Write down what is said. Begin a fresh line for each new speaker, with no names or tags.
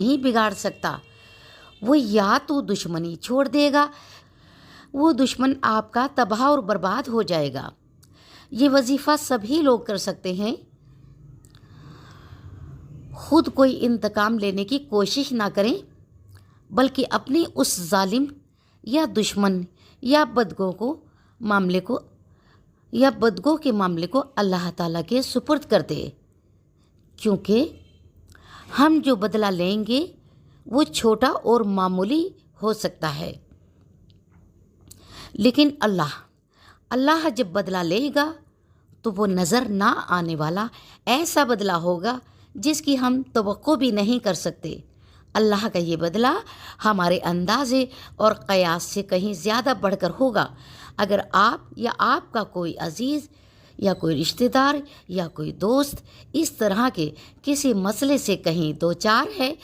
नहीं बिगाड़ सकता। वो या तो दुश्मनी छोड़ देगा, वो दुश्मन आपका तबाह और बर्बाद हो जाएगा। ये वजीफ़ा सभी लोग कर सकते हैं। खुद कोई इंतकाम लेने की कोशिश ना करें, बल्कि अपने उस जालिम या दुश्मन या बदगो के मामले को अल्लाह ताला के सुपुर्द कर दे, क्योंकि हम जो बदला लेंगे वो छोटा और मामूली हो सकता है, लेकिन अल्लाह जब बदला लेगा तो वो नज़र ना आने वाला ऐसा बदला होगा जिसकी हम तवक्को भी नहीं कर सकते। अल्लाह का ये बदला हमारे अंदाज़े और क़यास से कहीं ज़्यादा बढ़कर होगा। अगर आप या आपका कोई अज़ीज़ या कोई रिश्तेदार या कोई दोस्त इस तरह के किसी मसले से कहीं दो चार है,